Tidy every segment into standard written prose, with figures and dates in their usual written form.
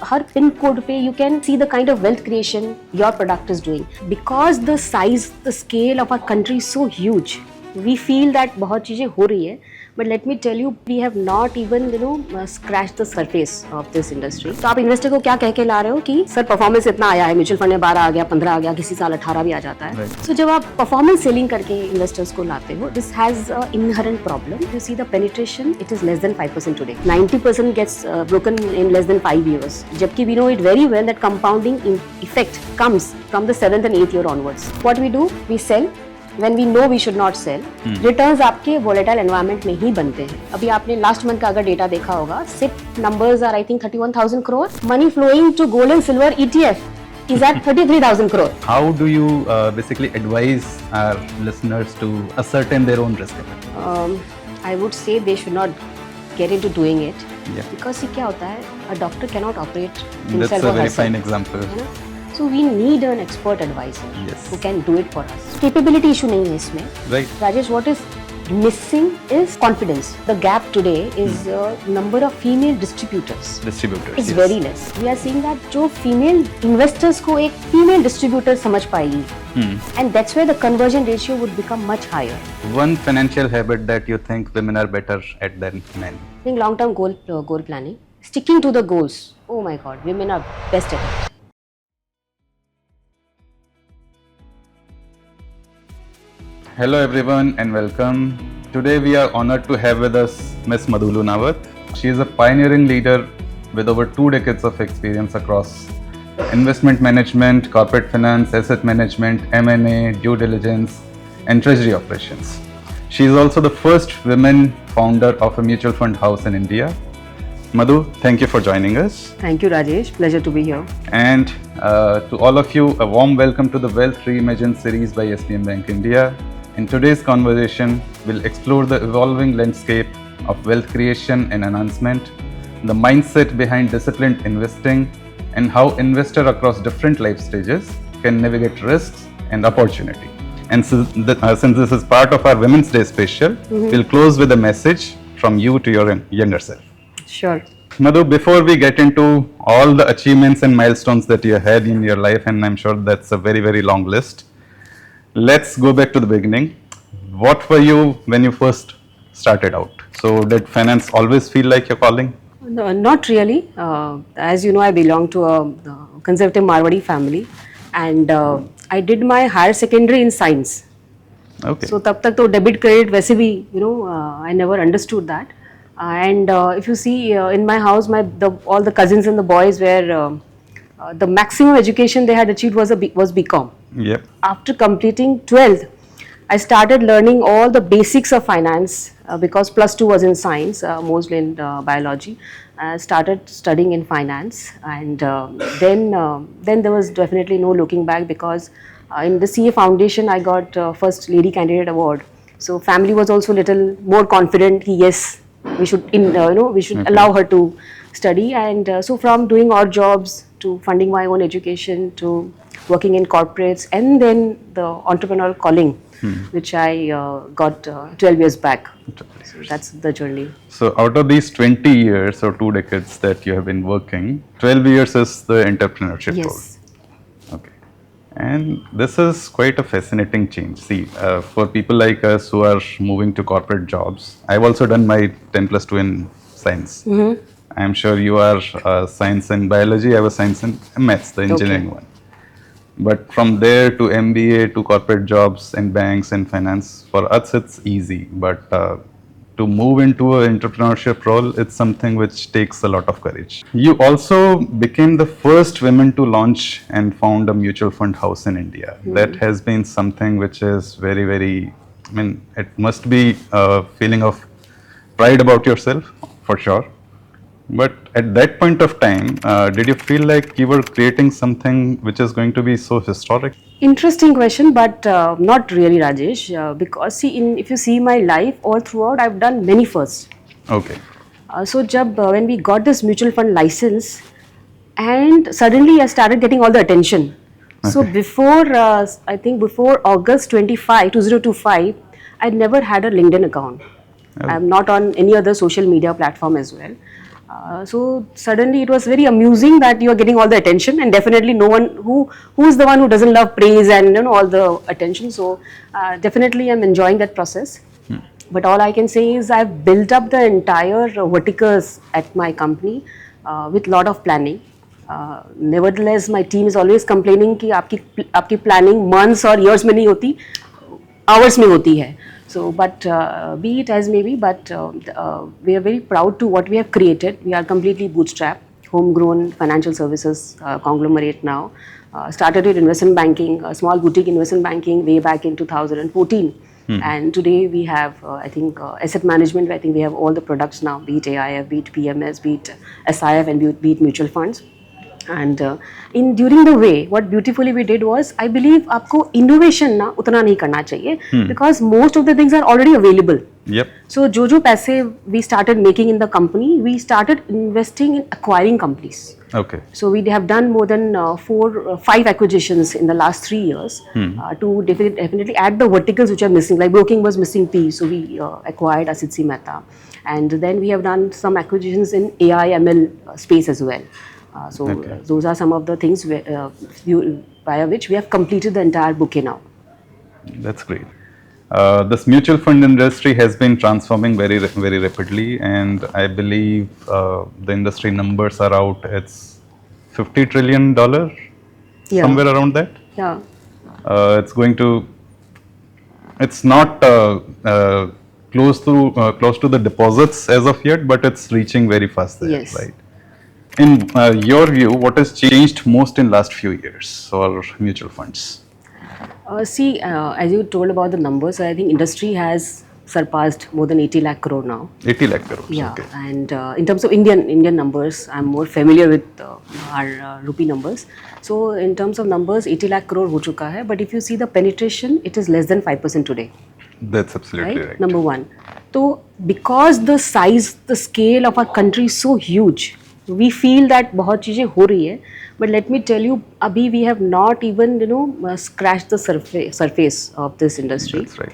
Her pin code पे you can see the kind of wealth creation your product is doing. Because the size, the scale of our country is so huge, we feel that बहुत चीजें हो रही है. But let me tell you, we have not even scratched the surface of this industry. तो आप investor को क्या कह के ला रहे हो कि सर परफॉर्मेंस इतना आया है, म्यूचुअल फंड में 12 आ गया, 15 आ गया, किसी साल 18 भी आ जाता है. So जब आप परफॉर्मेंस सेलिंग करके इन्वेस्टर्स को लाते हो, this has an inherent problem. You see the penetration, it is less than 5% today. 90% gets broken in less than 5 years. जबकि we know it very well that compounding effect comes from the 7th and 8th year onwards. What we do, we sell when we know we should not sell. Returns आपके volatile environment में ही बनते हैं. अभी आपने last month का अगर data देखा होगा, SIP numbers are I think 31,000 crore. Money flowing to gold and silver ETF is at 33,000 crore. How do you basically advise our listeners to ascertain their own risk? I would say they should not get into doing it. Yeah. Because क्या होता है, a doctor cannot operate That's himself a or very herself. fine example. है ना? So we need an expert advisor Yes. who can do it for us. Capability issue नहीं है इसमें. Right. Rajesh, what is missing is confidence. The gap today is number of female distributors. Distributors. It's yes. very less. We are seeing that जो female investors को एक female distributor समझ पाएगी, and that's where the conversion ratio would become much higher. One financial habit that you think women are better at than men? I think long-term goal planning, sticking to the goals. Oh my God, women are best at it. Hello everyone and welcome. Today we are honored to have with us Ms. Madhu Lunawat. She is a pioneering leader with over 2 decades of experience across investment management, corporate finance, asset management, M&A, due diligence and treasury operations. She is also the first women founder of a mutual fund house in India. Madhu, thank you for joining us. Thank you, Rajesh. Pleasure to be here. And to all of you, a warm welcome to the Wealth Reimagined series by SBM Bank India. In today's conversation, we'll explore the evolving landscape of wealth creation and enhancement, the mindset behind disciplined investing, and how investors across different life stages can navigate risks and opportunity. And since this is part of our Women's Day special, we'll close with a message from you to your younger self. Sure. Madhu, before we get into all the achievements and milestones that you had in your life, and I'm sure that's a very, very long list, let's go back to the beginning. What were you when you first started out? So did finance always feel like your calling? No, not really. As you know, I belong to a conservative Marwadi family, and I did my higher secondary in science. Okay. So तब तक तो debit credit वैसे भी I never understood that. And if you see in my house, all the cousins and the boys were the maximum education they had achieved was BCom. Yep. After completing 12th, I started learning all the basics of finance because plus 2 was in science, mostly in biology. I started studying in finance, and then there was definitely no looking back because in the CA Foundation I got first lady candidate award. So family was also little more confident. Yes, we should allow her to study, and so from doing odd jobs to funding my own education to working in corporates, and then the entrepreneurial calling, which I got 12 years back. So that's the journey. So out of these 20 years or 2 decades that you have been working, 12 years is the entrepreneurship role. Yes. Okay. And this is quite a fascinating change. See, for people like us who are moving to corporate jobs, I've also done my 10+2 in science. I'm sure you are science and biology, I was science and maths, the engineering one. But from there to MBA to corporate jobs and banks and finance, for us it's easy. But to move into an entrepreneurship role, it's something which takes a lot of courage. You also became the first woman to launch and found a mutual fund house in India. That has been something which is very, very, it must be a feeling of pride about yourself, for sure. But at that point of time, did you feel like you were creating something which is going to be so historic? Interesting question, but not really, Rajesh. Because if you see my life all throughout, I've done many firsts. Okay. So when we got this mutual fund license, and suddenly I started getting all the attention. Okay. So I think before August 25, 2025, I never had a LinkedIn account. Okay. I'm not on any other social media platform as well. So suddenly it was very amusing that you are getting all the attention, and definitely no one who is the one who doesn't love praise and all the attention. So definitely I'm enjoying that process. But all I can say is I've built up the entire verticals at my company with lot of planning. Nevertheless, my team is always complaining कि आपकी planning months or years में नहीं होती, hours में होती है. So, but be it as may be, but we are very proud to what we have created. We are completely bootstrap, homegrown financial services conglomerate now. Started with investment banking, small boutique investment banking way back in 2014. And today we have, I think, asset management. I think we have all the products now, be it AIF, be it PMS, be it SIF, and be it mutual funds. And in during the way, what beautifully we did was, I believe आपको innovation ना उतना नहीं करना चाहिए, because most of the things are already available. Yep. So जो पैसे we started making in the company, we started investing in acquiring companies. Okay. So we have done more than 5 acquisitions in the last 3 years to definitely add the verticals which are missing. Like broking was missing piece, so we acquired Asit C. Mehta, and then we have done some acquisitions in AI ML space as well. So those are some of the things via which we have completed the entire bouquet now. That's great. This mutual fund industry has been transforming very rapidly, and I believe the industry numbers are out. It's $50 trillion, somewhere around that. Yeah. It's going to. It's not close to the deposits as of yet, but it's reaching very fast there, Yes. right? In your view, what has changed most in last few years for mutual funds? See, as you told about the numbers, I think industry has surpassed more than 80 lakh crore now. 80 lakh crores. Yeah, Okay. and in terms of Indian numbers, I'm more familiar with our rupee numbers. So in terms of numbers, 80 lakh crore ho chuka hai. But if you see the penetration, it is less than 5% today. That's absolutely right. Number one. So because the size, the scale of our country is so huge, we feel that बहुत चीजें हो रही है. But let me tell you, abhi we have not even scratched the surface of this industry. That's right.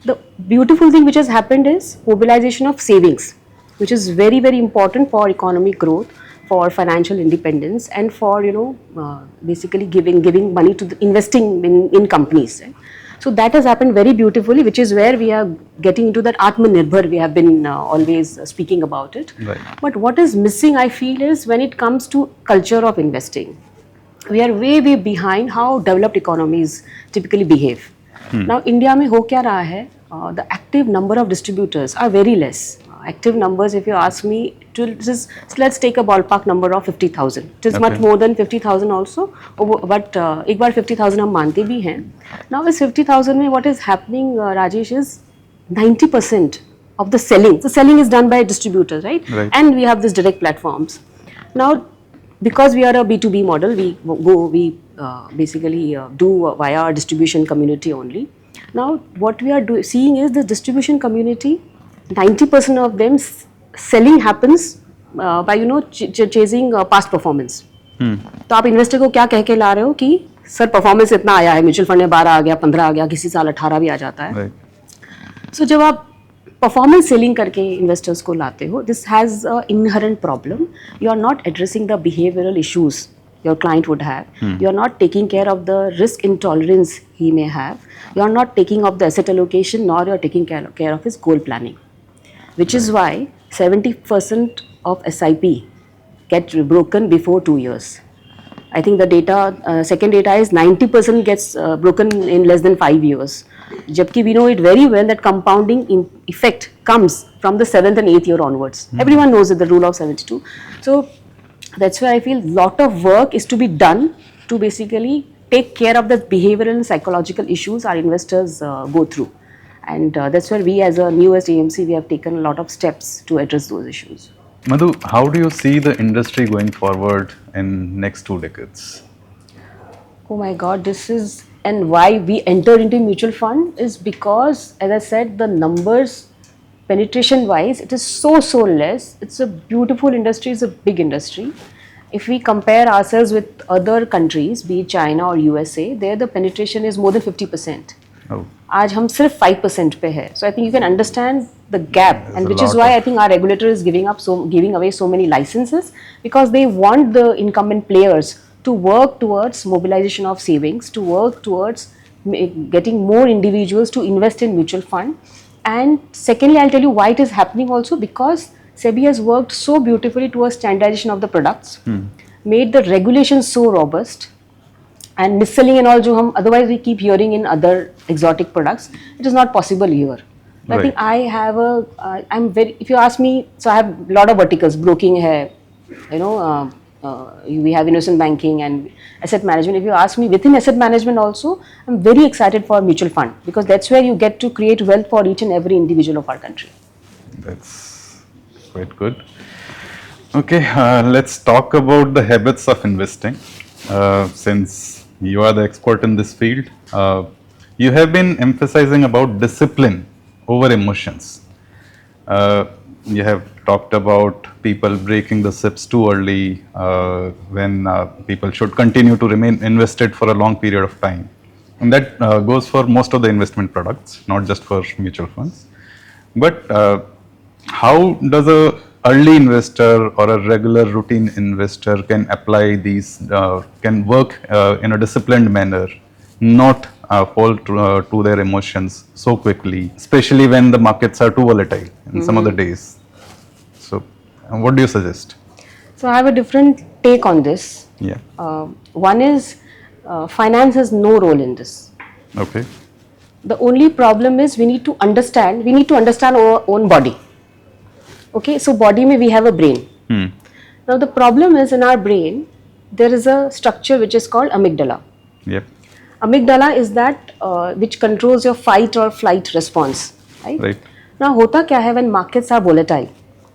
The beautiful thing which has happened is mobilization of savings, which is very important for economic growth, for financial independence, and for basically giving money to investing in companies. Right? So that has happened very beautifully, which is where we are getting into that Atmanirbhar. We have been always speaking about it. Right. But what is missing, I feel, is when it comes to culture of investing. We are way behind how developed economies typically behave. Now, India mein ho kya raha hai? The active number of distributors are very less. Active numbers, if you ask me, let's take a ballpark number of 50,000. It is much more than 50,000 also, but एक बार 50,000 हम मानते भी हैं. Now, इस 50,000 में what is happening, Rajesh, is 90% of the selling. The selling is done by distributors, right? And we have these direct platforms. Now, because we are a B2B model, we basically do via our distribution community only. Now, what we are seeing is the distribution community, 90% of them selling happens by chasing past performance. तो आप investor को क्या कह के ला रहे हो कि sir performance इतना आया है, म्यूचुअल फंड में 12 आ गया, 15 आ गया, किसी साल 18 भी आ जाता है. सो जब आप परफॉर्मेंस सेलिंग करके इन्वेस्टर्स को लाते हो, this has a inherent problem. You are not addressing the behavioural issues your client would have. You are not taking care of the risk intolerance he may have. You are not taking of the asset allocation, nor you are taking care of his goal planning. Which is why 70% of SIP get broken before 2 years. I think the data, second data is 90% gets broken in less than 5 years. Jabki we know it very well that compounding effect comes from the 7th and 8th year onwards. Everyone knows it, the rule of 72. So that's why I feel lot of work is to be done to basically take care of the behavioral and psychological issues our investors go through. And that's where we as a newest AMC, we have taken a lot of steps to address those issues. Madhu, how do you see the industry going forward in next 2 decades? Oh my God, this is, and why we entered into mutual fund is because, as I said, the numbers penetration wise, it is so less. It's a beautiful industry, it's a big industry. If we compare ourselves with other countries, be it China or USA, there the penetration is more than 50%. आज हम सिर्फ 5% पे है. So I think you can understand the gap, There's and a which is lot why of- I think our regulator is giving away so many licenses, because they want the incumbent players to work towards mobilization of savings, to work towards getting more individuals to invest in mutual fund. And secondly, I'll tell you why it is happening also, because SEBI has worked so beautifully towards standardization of the products, made the regulations so robust, and mis-selling and all, जो हम otherwise we keep hearing in other exotic products, it is not possible here. I Right. think I have I'm very, if you ask me, so I have a lot of verticals, broking hai, you know, we have investment banking and asset management. If you ask me, within asset management also, I'm very excited for mutual fund, because that's where you get to create wealth for each and every individual of our country. That's quite good. Okay, let's talk about the habits of investing. Since you are the expert in this field, you have been emphasizing about discipline over emotions. You have talked about people breaking the SIPs too early, when people should continue to remain invested for a long period of time. And that goes for most of the investment products, not just for mutual funds. But how does a early investor or a regular routine investor can apply these, can work in a disciplined manner, not fall to their emotions so quickly, especially when the markets are too volatile in some of the days? So, what do you suggest? So I have a different take on this. Yeah. One is finance has no role in this. Okay. The only problem is we need to understand our own body. Okay, so body mein we have a brain. Now the problem is, in our brain there is a structure which is called amygdala. Yep. Amygdala is that which controls your fight or flight response, right? Right. Now होता क्या है, when markets are volatile,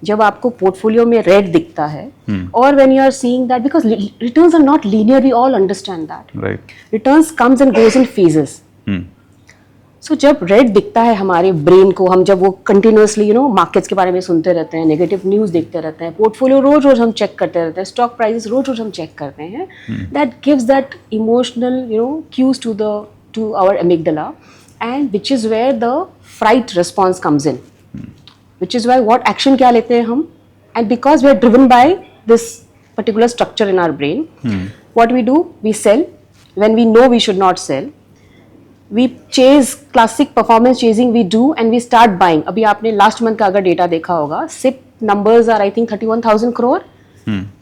जब आपको portfolio में red दिखता है, or when you are seeing that, because returns are not linear, we all understand that. Right. Returns comes and goes in phases. सो जब red दिखता है हमारे ब्रेन को, हम जब वो कंटिन्यूसली मार्केट्स के बारे में सुनते रहते हैं, नेगेटिव न्यूज़ देखते रहते हैं, पोर्टफोलियो रोज रोज हम चेक करते रहते हैं, स्टॉक प्राइसेस रोज रोज हम चेक करते हैं, that gives that emotional cues to our amygdala, and which is where the fright response comes in, which is why what action क्या लेते हैं हम, and because we are driven by this particular structure in our brain, what we do, we sell when we know we should not sell. We chase, classic performance chasing we do, and we start buying. अभी आपने last month का अगर data देखा होगा, SIP numbers are I think 31,000 crore.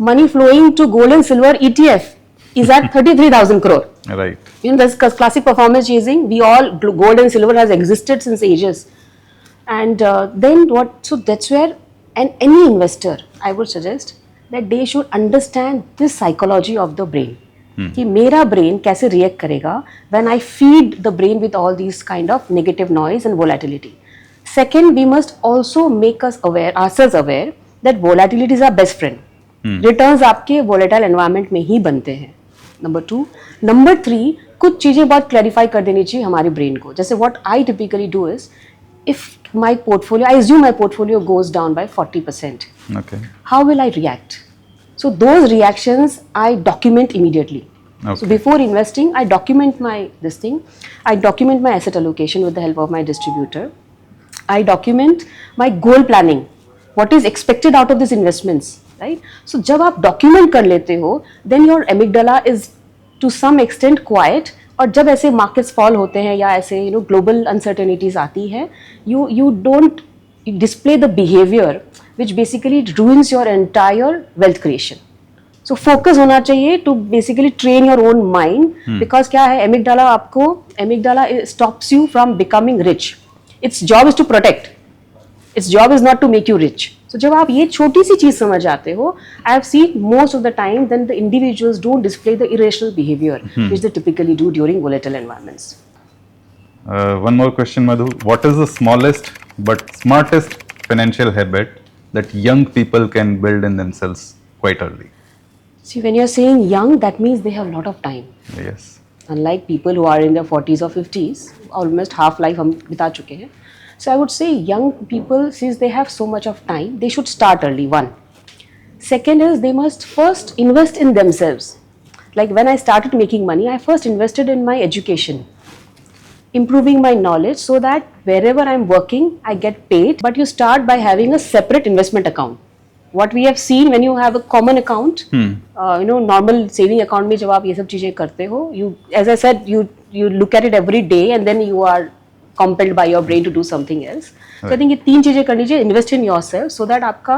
Money flowing to gold and silver ETF is at 33,000 crore. Right. This classic performance chasing, we all, gold and silver has existed since ages. And then what, so that's where, and any investor, I would suggest that they should understand this psychology of the brain. कि मेरा brain कैसे react करेगा when I feed the brain with all these kind of negative noise and volatility. Second, we must also make us aware, ourselves aware that volatility is our best friend. Returns आपके volatile environment में ही बनते हैं. Number 2. Number 3, कुछ चीज़ें बहुत clarify कर देनी चाहिए हमारे ब्रेन को. जैसे what I typically do is, if my portfolio, I assume my portfolio goes down by 40%. Okay. How will I react? So those reactions I document immediately. Okay. So before investing, I document I document my asset allocation with the help of my distributor. I document my goal planning. What is expected out of these investments, right? So जब आप document कर लेते हो, then your amygdala is to some extent quiet. और जब ऐसे markets fall होते हैं या ऐसे global uncertainties आती है, you don't display the behavior which basically ruins your entire wealth creation. So focus होना चाहिए to basically train your own mind, because क्या है, amygdala stops you from becoming rich. Its job is to protect. Its job is not to make you rich. So जब आप ये छोटी सी चीज समझ जाते हो, I have seen most of the time then the individuals don't display the irrational behavior which they typically do during volatile environments. One more question, Madhu. What is the smallest but smartest financial habit that young people can build in themselves quite early? See, when you're saying young, that means they have a lot of time. Yes. Unlike people who are in their 40s or 50s, almost half life हम बिता चुके हैं. So I would say young people, since they have so much of time, they should start early, one. Second is they must first invest in themselves. Like when I started making money, I first invested in my education. improving my knowledge so that wherever I'm working, I get paid. But you start by having a separate investment account. What we have seen when you have a common account, normal saving account में जब आप ये सब चीजें करते हो, you, as I said, you look at it every day and then you are compelled by your brain to do something else. So I think ये तीन चीजें करनी चाहिए. Invest in yourself so that आपका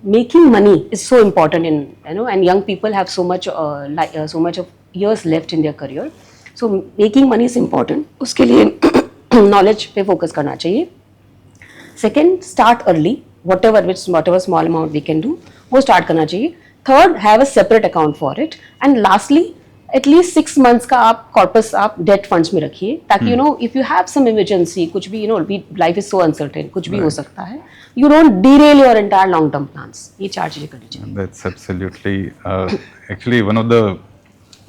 making money is so important in, and young people have so much so much of years left in their career. So making money is important. उसके लिए knowledge पे focus करना चाहिए. Second, start early. whatever small amount we can do, वो start करना चाहिए. Third, have a separate account for it. And lastly, at least 6 months का आप corpus आप debt funds में रखिए ताकि if you have some emergency, कुछ भी life is so uncertain, कुछ भी हो सकता है, you don't derail your entire long term plans. ये 4 चीजें करनी चाहिए. That's absolutely actually one of the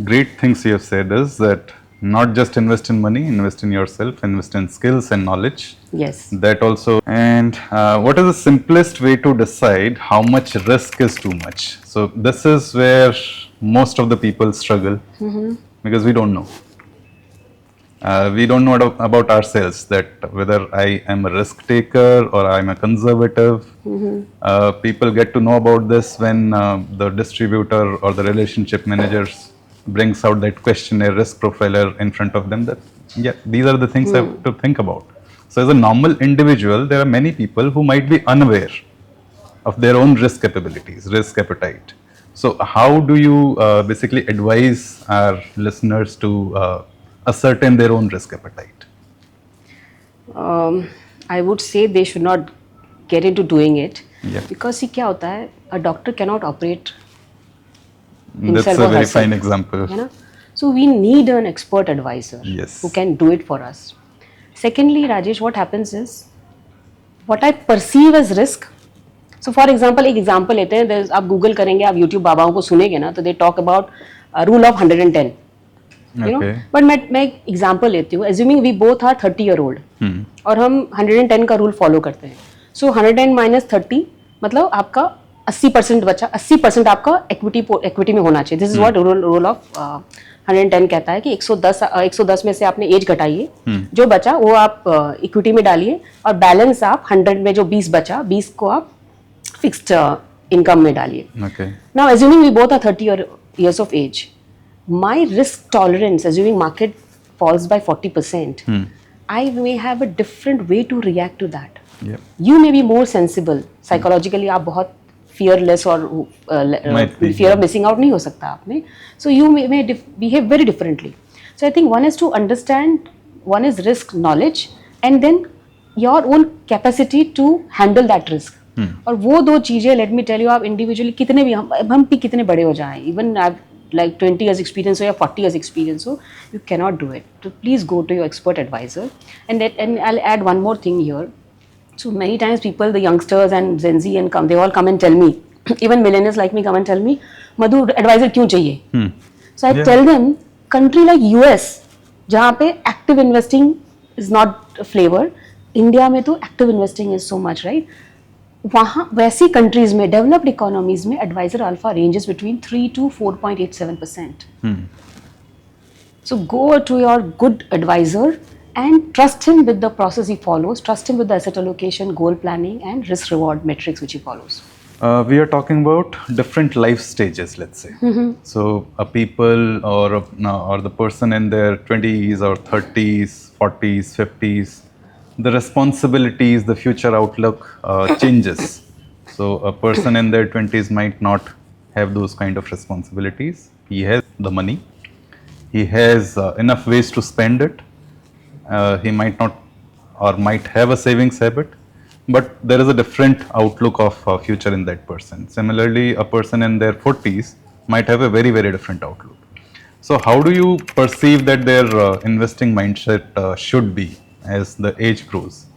great things you have said is that not just invest in money, invest in yourself, invest in skills and knowledge. Yes. That also. And what is the simplest way to decide how much risk is too much? So this is where most of the people struggle because we don't know. We don't know about ourselves, that whether I am a risk taker or I'm a conservative. People get to know about this when the distributor or the relationship managers brings out that questionnaire risk profiler in front of them, that these are the things I have to think about. So as a normal individual, there are many people who might be unaware of their own risk capabilities, risk appetite. So how do you basically advise our listeners to ascertain their own risk appetite? I would say they should not get into doing it. Because see क्या होता है, a doctor cannot operate. That's a very fine example. So we need an expert advisor who can do it for us. Secondly, Rajesh, what happens is, what I perceive as risk. So for example, एक example लेते हैं, आप Google करेंगे, आप YouTube बाबाओं को सुनेंगे ना, तो they talk about rule of 110. But मैं एक example लेती हूँ. Assuming we both are 30-year-old और हम 110 का rule follow करते हैं. So 110 minus 30 मतलब आपका 80% बचा, 80% आपका इक्विटी में होना चाहिए. This is what rule of 110 कहता है कि 110 में से आपने एज घटाइए, जो बचा वो आप इक्विटी में डालिए और बैलेंस आप 100 में जो 20 बचा, 20 को आप फिक्स्ड इनकम में डालिए. Now assuming we both are 30 years of age, my risk tolerance, assuming market falls by 40%, I may have a different way to react to that. You may be more sensible. Psychologically आप बहुत fearless और fear of missing out नहीं हो सकता आप में. So you may behave very differently. So I think one is to understand, one is risk knowledge and then your own capacity to handle that risk. और वो दो चीजें, let me tell you, आप individually कितने भी हम भी कितने बड़े हो जाएं, even आप like 20 years experience हो या 40 years experience हो, you cannot do it. So please go to your expert advisor. And I'll add one more thing here. So many times people, the youngsters and Gen Z and they all come and tell me, even millennials like me come and tell me, Madhu, advisor क्यों चाहिए? So I tell them, country like US, जहाँ पे active investing is not a flavor, India में तो active investing is so much, right? वहाँ वैसी countries में, developed economies में, advisor alpha ranges between 3 to 4.87%. So go to your good advisor and trust him with the process he follows, trust him with the asset allocation, goal planning and risk reward metrics which he follows. We are talking about different life stages, let's say. So a people or the person in their 20s or 30s, 40s, 50s, the responsibilities, the future outlook changes. So a person in their 20s might not have those kind of responsibilities. He has the money, he has enough ways to spend it. He might not or might have a savings habit, but there is a different outlook of future in that person. Similarly, a person in their 40s might have a very, very different outlook. So how do you perceive that their investing mindset should be as the age grows?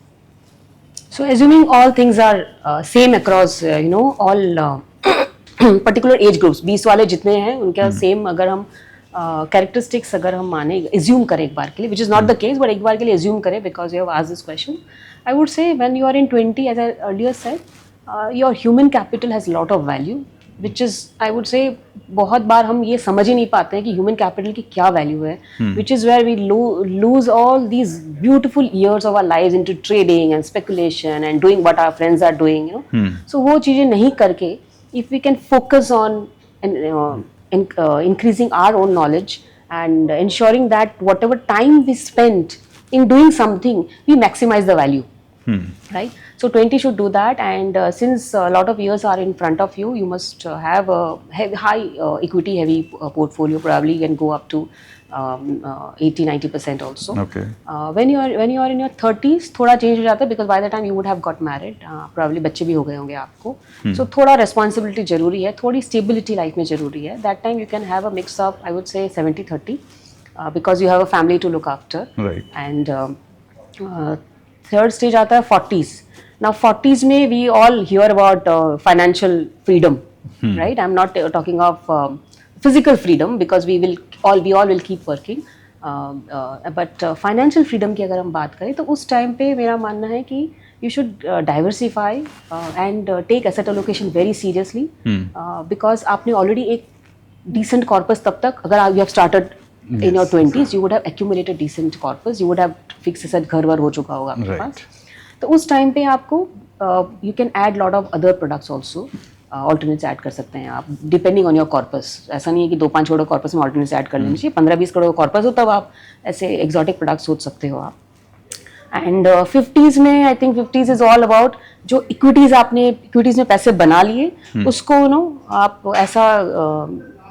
So assuming all things are same across all particular age groups, 20 वाले जितने हैं उनका same, अगर हम characteristics अगर हम माने, assume करें एक बार के लिए, which is not the case, but एक बार के लिए assume करें because you have asked this question. I would say when you are in 20, as I earlier said, your human capital has a lot of value. which is I would say बहुत बार हम ये समझ ही नहीं पाते हैं कि human capital की क्या वैल्यू है, which is where we lose all these beautiful years of our lives into trading and speculation and doing what our friends are doing, you know. So वो चीज़ें नहीं करके if we can focus on increasing our own knowledge and ensuring that whatever time we spend in doing something, we maximize the value. Right? So 20 should do that, and since a lot of years are in front of you, you must have a high equity heavy portfolio. Probably you can go up to 80-90% also. Okay. When you are in your 30s, थोड़ा change हो जाता है, because by the time you would have got married, probably बच्चे भी हो गए होंगे आपको. So थोड़ा responsibility जरूरी है, थोड़ी stability life में जरूरी है. That time you can have a mix of, I would say 70-30, because you have a family to look after. Right. And third stage आता है 40s. Now 40s में we all hear about financial freedom, right? I'm not talking of physical freedom, because we all will keep working. But financial freedom की अगर हम बात करें तो उस टाइम पे मेरा मानना है कि you should diversify and take asset allocation very seriously, because आपने already एक decent corpus तब तक, अगर you have started in your 20s, you would have accumulated decent corpus, you would have fixed asset, घर वर हो चुका होगा आपके पास. तो उस टाइम पे आपको you can add lot of other products also. Alternates add कर सकते हैं आप, डिपेंडिंग ऑन योर कॉर्पस. ऐसा नहीं है कि 2-5 करोड़ कॉर्पस में ऑल्टरनेट्स ऐड कर लेना चाहिए. 15-20 करोड़ कॉर्पस हो तब आप ऐसे एक्सोटिक प्रोडक्ट सोच सकते हो आप. एंड 50s में I think 50s is all about जो इक्विटीज में पैसे बना लिए, उसको नो आप ऐसा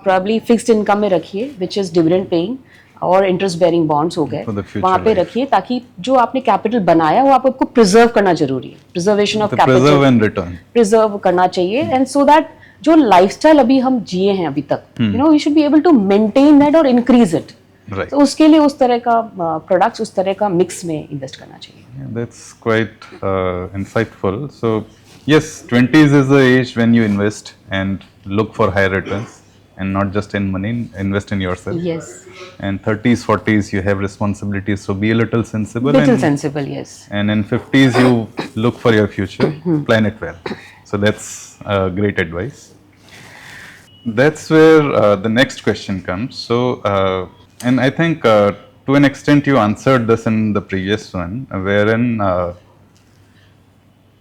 प्रॉब्ली फिक्स्ड इनकम में रखिए, विच इज डिविडेंड पेइंग, और इंटरेस्ट बेयरिंग बॉन्ड्स हो गए, वहाँ पे रखिए, ताकि जो आपने कैपिटल बनाया वो आपको प्रिजर्व करना जरूरी है. प्रिजर्वेशन ऑफ कैपिटल प्रिजर्व करना चाहिए, एंड सो दैट जो लाइफस्टाइल अभी हम जिए हैं अभी तक, you know, we should be able to maintain that और इंक्रीज इट. तो उसके लिए उस तरह का प्रोडक्ट्स, उस तरह का मिक्स में इन्वेस्ट करना चाहिए. That's quite insightful. So yes, 20s is the age when you invest and look for higher returns, and not just in money, invest in yourself. Yes. And 30s, 40s, you have responsibilities, so be a little sensible. Sensible, yes. And in 50s, you look for your future, plan it well. So that's great advice. That's where the next question comes. So, and I think to an extent you answered this in the previous one, wherein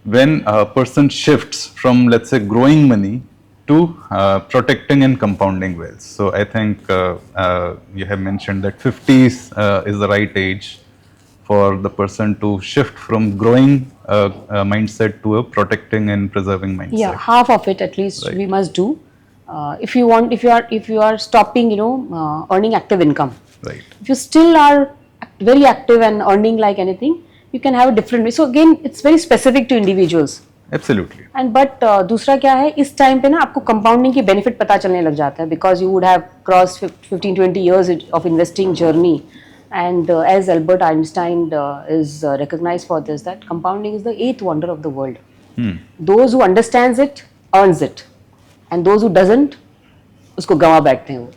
when a person shifts from, let's say, growing money to protecting and compounding wealth. So I think you have mentioned that 50s is the right age for the person to shift from growing mindset to a protecting and preserving mindset. Yeah, half of it at least we must do. If you are stopping, you know, earning active income. Right. If you still are very active and earning like anything, you can have a different way. So again, it's very specific to individuals. Absolutely. And but दूसरा क्या है, इस time पे ना आपको compounding की benefit पता चलने लग जाता है, because you would have cross 15-20 years of investing journey, and as Albert Einstein is recognized for this, that compounding is the 8th wonder of the world. Those who understands it earns it, and those who doesn't उसको गंवा बैठते हैं वो.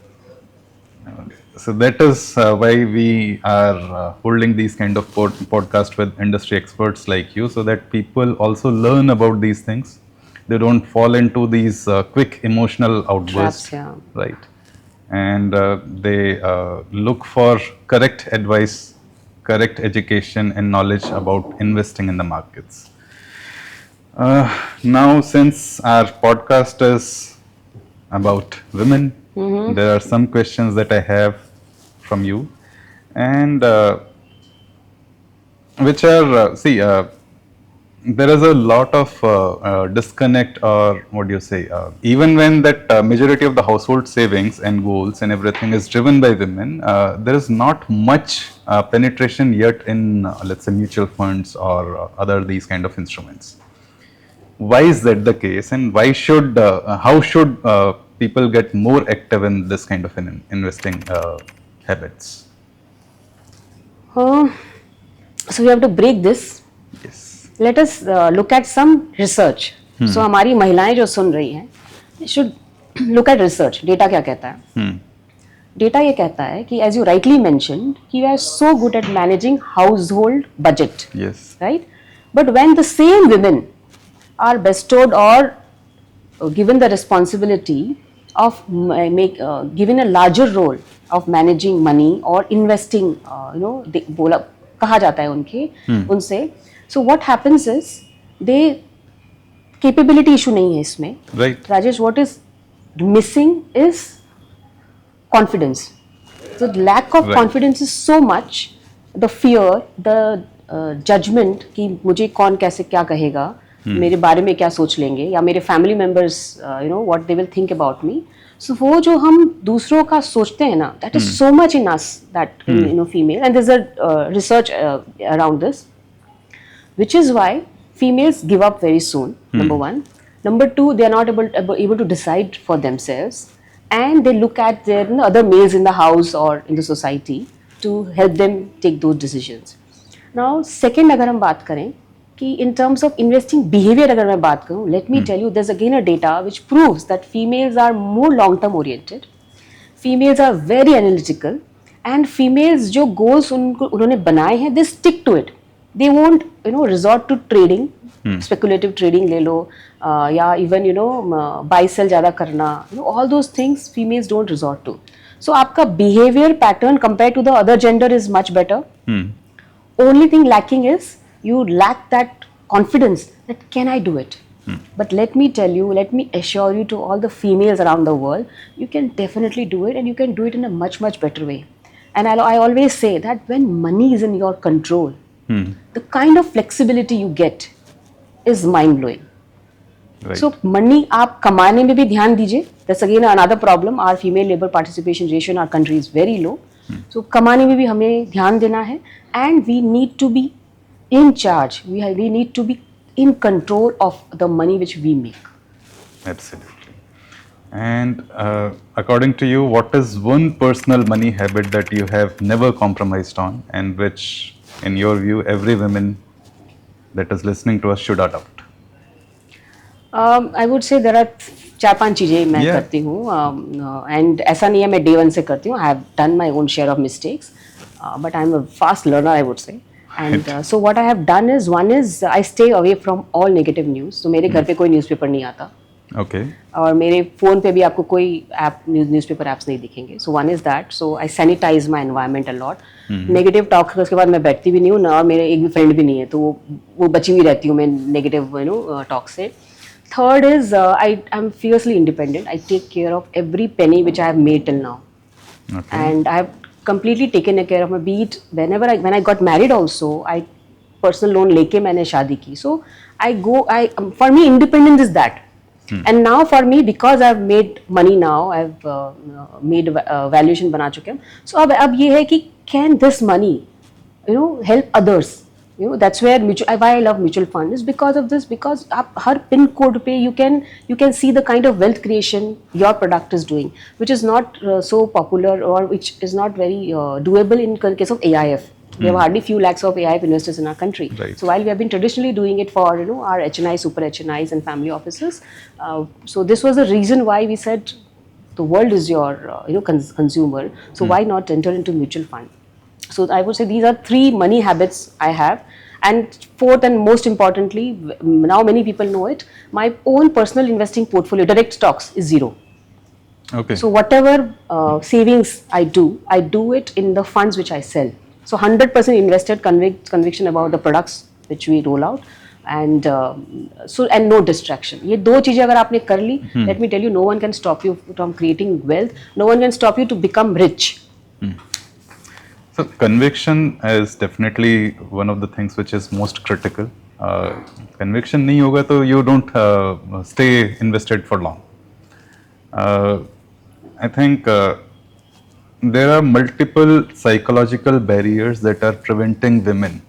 So that is why we are holding these kind of podcast with industry experts like you, so that people also learn about these things. They don't fall into these quick emotional outbursts. Traps, yeah. Right. And they look for correct advice, correct education and knowledge about investing in the markets. Now, since our podcast is about women, there are some questions that I have from you, and which are there is a lot of disconnect, or what do you say, even when that majority of the household savings and goals and everything is driven by women, there is not much penetration yet in let's say mutual funds or other these kind of instruments. Why is that the case, and why should how should people get more active in this kind of investing habits? So we have to break this. Yes. Let us look at some research. So हमारी महिलाएं जो सुन रही हैं, should look at research. Data क्या कहता है? Data ये कहता है कि as you rightly mentioned, कि we are so good at managing household budget. Yes. Right? But when the same women are bestowed or given the responsibility of given a larger role of managing money or investing, बोला कहा जाता है उनसे. So what happens is they capability issue नहीं है इसमें. Right. Rajesh, what is missing is confidence. The lack of Right. confidence is so much, the fear, the judgment कि मुझे कौन कैसे क्या कहेगा, मेरे बारे में क्या सोच लेंगे, या मेरे family members what they will think about me. So वो जो हम दूसरों का सोचते हैं ना, that is so much in us, that female, and there's a research around this, which is why females give up very soon, number one. Number two, they are not able to decide for themselves, and they look at their other males in the house or in the society to help them take those decisions. Now, second, अगर हम बात करें कि in terms of investing behavior अगर मैं बात करूँ, let me tell you, there's again a data which proves that females are more long-term oriented, females are very analytical, and females जो goals उन्होंने बनाए हैं, they stick to it. They won't resort to trading, speculative trading ले लो, या even buy sell ज़्यादा करना, all those things females don't resort to. So आपका behavior pattern compared to the other gender is much better. Only thing lacking is you lack that confidence that can I do it. But let me tell you, let me assure you to all the females around the world, you can definitely do it, and you can do it in a much, much better way. And I always say that when money is in your control, the kind of flexibility you get is mind-blowing. Right. So money आप कमाने में भी ध्यान दीजिए. That's again another problem. Our female labor participation ratio in our country is very low. So कमाने में भी हमें ध्यान देना है, and we need to be in charge. We need to be in control of the money which we make. Absolutely. And according to you, what is one personal money habit that you have never compromised on, and which, in your view, every woman that is listening to us should adopt? I would say there are 4-5 चीज़ें मैं करती हूँ, and ऐसा नहीं है मैं day one से करती हूँ. I have done my own share of mistakes, but I am a fast learner, I would say. And so what I have done is, one is I stay away from all negative news. So मेरे घर पे कोई newspaper नहीं आता. Okay. और मेरे phone पे भी आपको कोई ऐप न्यूज़पेपर ऐप्स नहीं दिखेंगे. So one is that. So I sanitize my environment a lot. Negative talk उसके बाद मैं बैठती भी नहीं हूँ ना, और मेरे एक भी फ्रेंड भी नहीं है, तो वो बची हुई रहती हूँ मैं नेगेटिव टॉक से. Third is I'm fiercely independent. I take care of every penny which I have made till now. Okay. And I have completely taken care of my, be it when I got married also, I personal loan लेके मैंने शादी की. So for me independence is that. And now for me, because I've made money now, I've made valuation बना चुके हैं. So अब ये है कि can this money help others? That's where why I love mutual fund is because of this, because आप हर pin code पे you can see the kind of wealth creation your product is doing, which is not so popular, or which is not very doable in case of AIF. We have hardly few lakhs of AIF investors in our country. Right. So while we have been traditionally doing it for our HNI, super HNIs and family offices, so this was the reason why we said the world is your consumer. So why not enter into mutual fund? So I would say these are 3 money habits I have. And fourth and most importantly, now many people know it, my own personal investing portfolio, direct stocks, is 0. Okay. So whatever savings I do it in the funds which I sell. So 100% invested, conviction about the products which we roll out, and and no distraction. ये 2 चीजें अगर आपने कर ली, let me tell you, no one can stop you from creating wealth. No one can stop you to become rich. So conviction is definitely one of the things which is most critical. Conviction नहीं होगा तो you don't stay invested for long. I think there are multiple psychological barriers that are preventing women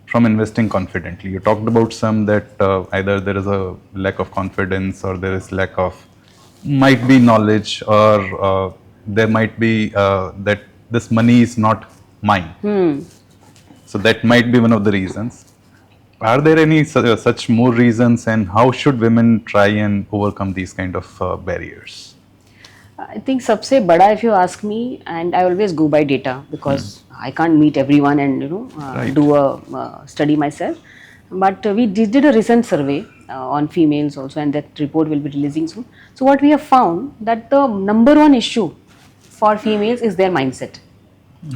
from investing confidently. You talked about some, that either there is a lack of confidence, or there is lack of, might be knowledge, or there might be that this money is not mine. So that might be one of the reasons. Are there any such more reasons, and how should women try and overcome these kind of barriers? I think सबसे बड़ा, if you ask me, and I always go by data, because I can't meet everyone and Right. do a study myself. But we did a recent survey on females also, and that report will be releasing soon. So what we have found that the number one issue for females is their mindset.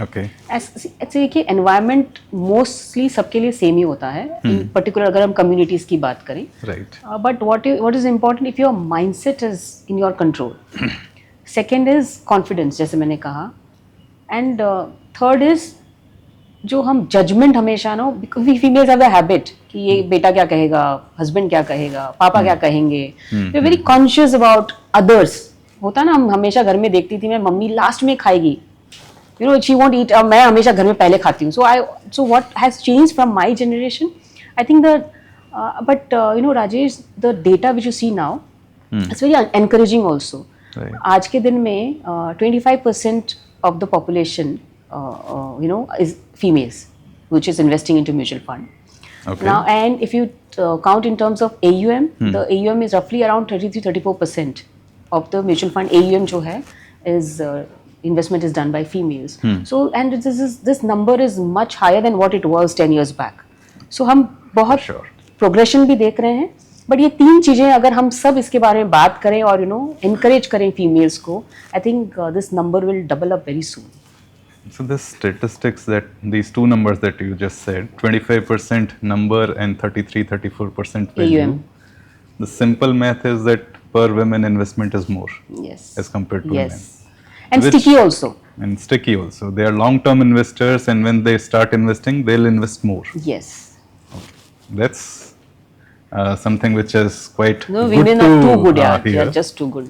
Okay. ऐसे कि environment mostly सबके लिए same ही होता है, इन particular अगर हम communities की बात करें. Right. But what is important if your mindset is in your control. Second is confidence, जैसे मैंने कहा. एंड थर्ड इज जो हम जजमेंट हमेशा ना, we females have the habit कि ये बेटा क्या कहेगा, हस्बैंड क्या कहेगा, पापा क्या कहेंगे. We are very conscious about others. होता ना, हम हमेशा घर में देखती थी, मैं मम्मी लास्ट में खाएगी, you know, she won't eat. मैं हमेशा घर में पहले खाती हूँ. So what has changed from my generation, I think but you know, Rajesh, the data which you see now, it's very encouraging also. Right. आज के दिन में 25% of the population you know, is females, which is investing into mutual fund. Okay. Now, and if you count in terms of AUM, the AUM is roughly around 33-34% of the mutual fund AUM जो है is investment is done by females. So, and this number is much higher than what it was 10 years back. So हम बहुत Sure. Progression भी देख रहे हैं. But ये तीन चीज़ें अगर हम सब इसके बारे में बात करें और यू नो encourage करें फीमेल्स को, I think this number will double up very soon. So the statistics, that these two numbers that you just said, 25% number and 33-34% value. AUM. The simple math is that per women investment is more Yes. as compared to Yes. men. And Which- sticky also. And sticky also. They are long-term investors, and when they start investing, they'll invest more. Yes. That's something which is quite No, good women to are too good. Yeah, they hear. are just too good.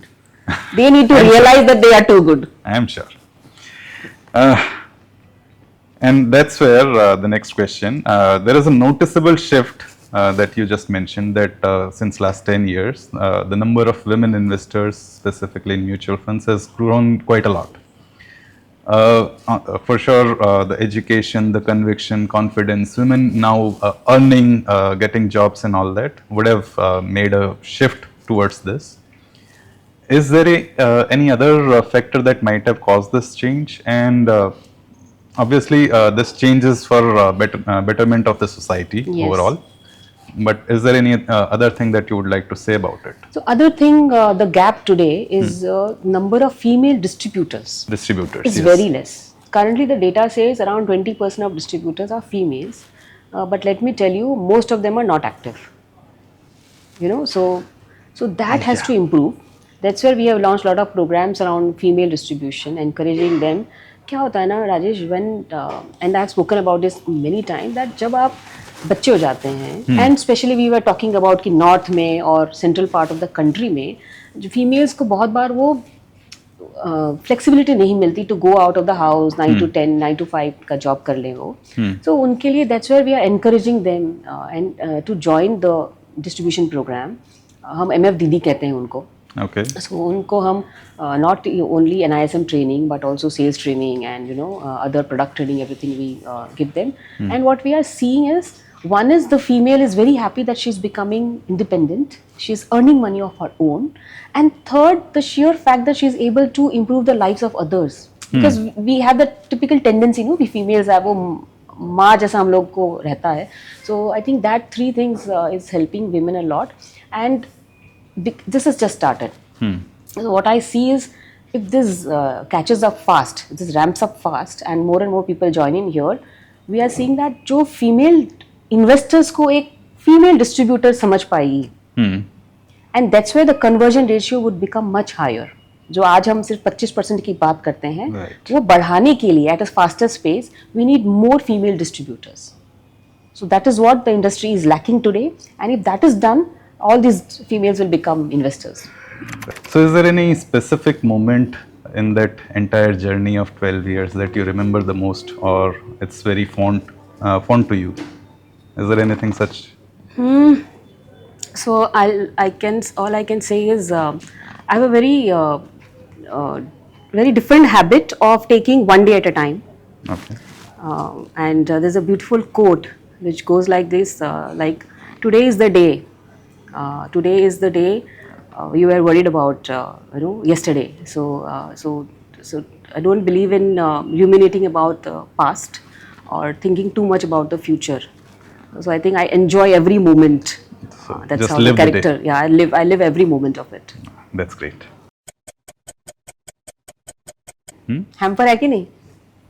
They need to realize that they are too good. I am sure. And that's where the next question. There is a noticeable shift that you just mentioned, that since last 10 years, the number of women investors, specifically in mutual funds, has grown quite a lot. For sure, the education, the conviction, confidence, women now earning, getting jobs and all that would have made a shift towards this. Is there any other factor that might have caused this change? And obviously, this changes for betterment of the society Yes. overall. But is there any other thing that you would like to say about it? So other thing, the gap today is number of female distributors Distributors. is yes. very less. Currently, the data says around 20% of distributors are females, but let me tell you, most of them are not active. You know, so that has to improve. That's where we have launched a lot of programs around female distribution, encouraging them. क्या होता है ना Rajesh, when and I've spoken about this many times, that जब आप बच्चे हो जाते हैं, and specially we were talking about कि नॉर्थ में और central part of the country में जो फीमेल्स को बहुत बार वो फ्लेक्सिबिलिटी नहीं मिलती to go out of the house 9 to 10, 9 to 5 का जॉब कर ले वो. सो उनके लिए that's where we are encouraging them and to join the distribution programme. हम MF दीदी कहते हैं उनको. Okay. So उनको हम not only NISM training but also sales training and you know other product training, everything we give them. And what we are seeing is, one is the female is very happy that she's becoming independent, she's earning money of her own, and third, the sheer fact that she's able to improve the lives of others. Because we have the typical tendency, no, we females have वो माँ जैसा हम लोग को रहता है. So I think that three things is helping women a lot. And this has just started. So what I see is, if this catches up fast, if this ramps up fast and more people join in here, we are seeing that जो female investors को एक female distributor समझ पाएगी, and that's where the conversion ratio would become much higher. जो आज हम सिर्फ 25% की बात करते हैं, Right. वो बढ़ाने के लिए at a faster pace we need more female distributors. So that is what the industry is lacking today, and if that is done, all these females will become investors. So is there any specific moment in that entire journey of 12 years that you remember the most, or it's very fond to you? Is there anything such? So all I can say is I have a very different habit of taking one day at a time. Okay. And there's a beautiful quote which goes like this, like, today is the day. Today is the day you were worried about yesterday. So I don't believe in ruminating about the past or thinking too much about the future. So I think I enjoy every moment. So That's just how the live the day. character. Yeah, I live every moment of it. That's great. Hamper है कि नहीं?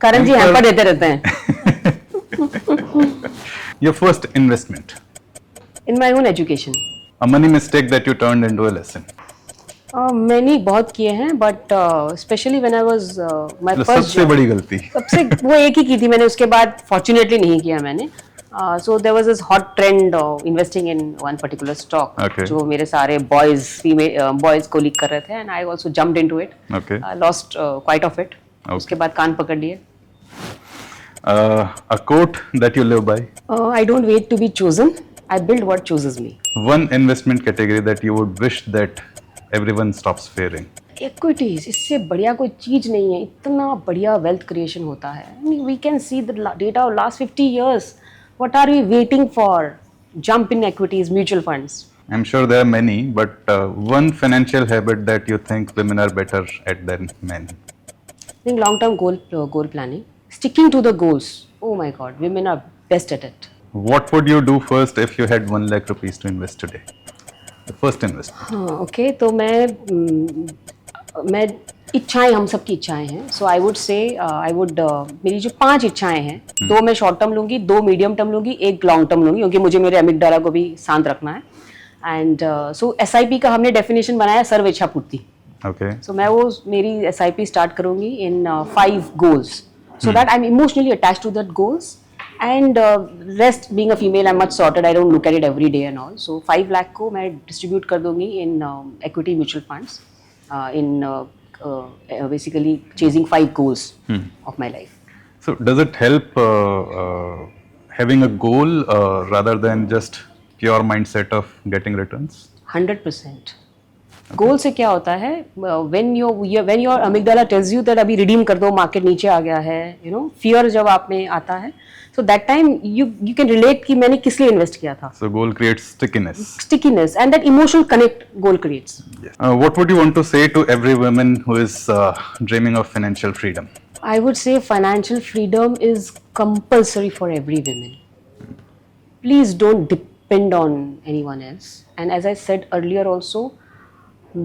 करण जी Hamper. Hamper देते रहते हैं. Your first investment, In my own education. a money mistake that you turned into a lesson. मैंने बहुत किए हैं, but especially when I was my मतलब first सबसे job. बड़ी गलती. सबसे वो एक ही की थी मैंने, उसके बाद fortunately नहीं किया मैंने. So there was this hot trend investing in one particular stock, Okay. जो मेरे सारे boys को लीक कर रहे थे, and I also jumped into it. Okay. I lost quite of it. Okay. उसके बाद कान पकड़ लिए. A quote that you live by. I don't wait to be chosen. I build what chooses me. One investment category that you would wish that everyone stops fearing. Equities, इससे बढ़िया कोई चीज नहीं है. इतना बढ़िया wealth creation होता है. I mean, we can see the data of last 50 years. What are we waiting for? Jump in equities, mutual funds. I'm sure there are many, but one financial habit that you think women are better at than men. I think long-term goal planning, sticking to the goals. Oh my God, women are best at it. What would you do first if you had 1 lakh rupees to invest today? The first investment. हाँ, okay, तो मैं इच्छाएं, हम सबकी इच्छाएं हैं. सो I would say मेरी जो 5 इच्छाएं हैं, 2 मैं शॉर्ट टर्म लूंगी, 2 मीडियम टर्म लूंगी, 1 लॉन्ग टर्म लूंगी, क्योंकि मुझे मेरे अमिगडाला को भी शांत रखना है. एंड सो SIP का हमने डेफिनेशन बनाया सर्व इच्छा पूर्ति. Okay. सो मैं वो मेरी SIP स्टार्ट करूंगी in 5 goals, so that I am emotionally attached to that goals. And rest, being a female, I'm much sorted. I don't look at it every day and all. So 5 lakh को मैं distribute कर दूंगी in equity mutual funds, in basically chasing 5 goals of my life. So does it help having a goal rather than just pure mindset of getting returns? 100%. गोल से क्या होता है? when your amygdala tells you that अभी redeem कर दो, market नीचे आ गया है, fear जब आप में आता है, so that time you can relate कि मैंने किस लिए इन्वेस्ट किया था. So goal creates stickiness. And that emotional connect goal creates. Yes. What would you want to say to every woman who is dreaming of financial freedom? I would say financial freedom is compulsory for every woman. Please don't depend on anyone else. And as I said earlier also,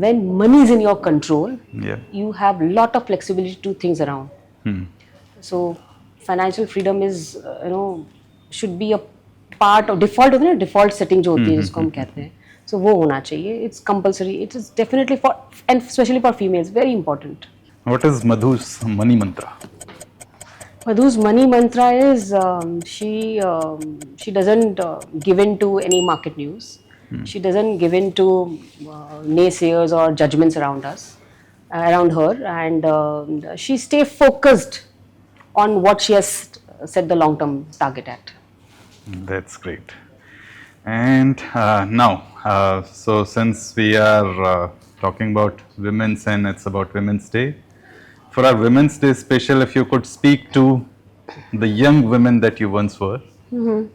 when money is in your control, Yeah. you have lot of flexibility to do things around. So financial freedom is, should be a part of default, होता है ना, default setting जो होती है जिसको हम कहते हैं. So वो होना चाहिए. It's compulsory. It is definitely for, and especially for females, very important. What is Madhu's money mantra? Madhu's money mantra is she doesn't give in to any market news. She doesn't give in to naysayers or judgments around her, and she stay focused on what she has set the long-term target at. That's great. And now, so since we are talking about women's and it's about Women's Day, for our Women's Day special, if you could speak to the young women that you once were,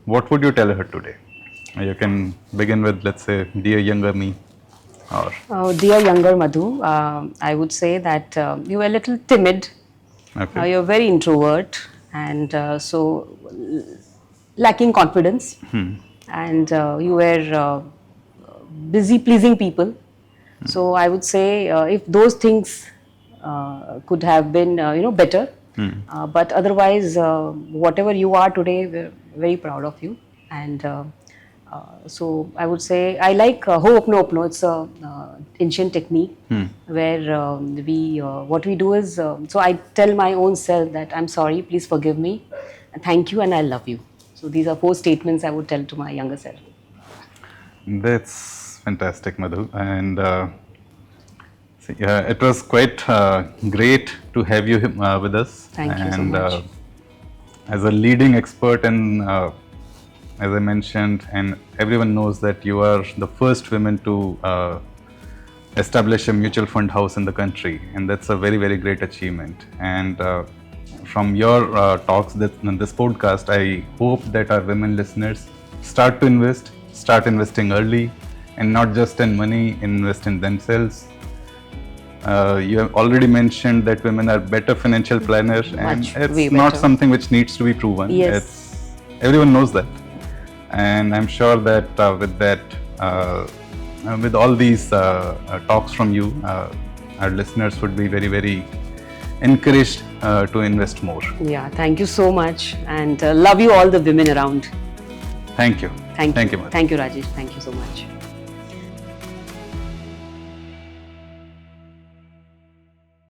what would you tell her today? You can begin with, let's say, dear younger me, or Dear younger Madhu, I would say that you were a little timid. okay. You're very introvert, and so lacking confidence, and you were busy pleasing people. So I would say if those things could have been better, but otherwise whatever you are today, we're very proud of you. And so I would say I like Ho'oponopono. It's a ancient technique where what we do is, so I tell my own self that I'm sorry, please forgive me, and thank you, and I love you. So these are 4 statements I would tell to my younger self. That's fantastic, Madhu. And it was quite great to have you with us. Thank you so and, much. As a leading expert in, as I mentioned, and everyone knows that you are the first woman to establish a mutual fund house in the country, and that's a very, very great achievement. And from your talks in this podcast, I hope that our women listeners start investing early, and not just in money, invest in themselves. You have already mentioned that women are better financial planners, and way it's not better. something which needs to be proven. Yes. Everyone knows that. And I'm sure that with that, with all these talks from you, our listeners would be very, very encouraged to invest more. Yeah, thank you so much, and love you all the women around. Thank you. Thank you. Madhu. Thank you, Rajesh. Thank you so much.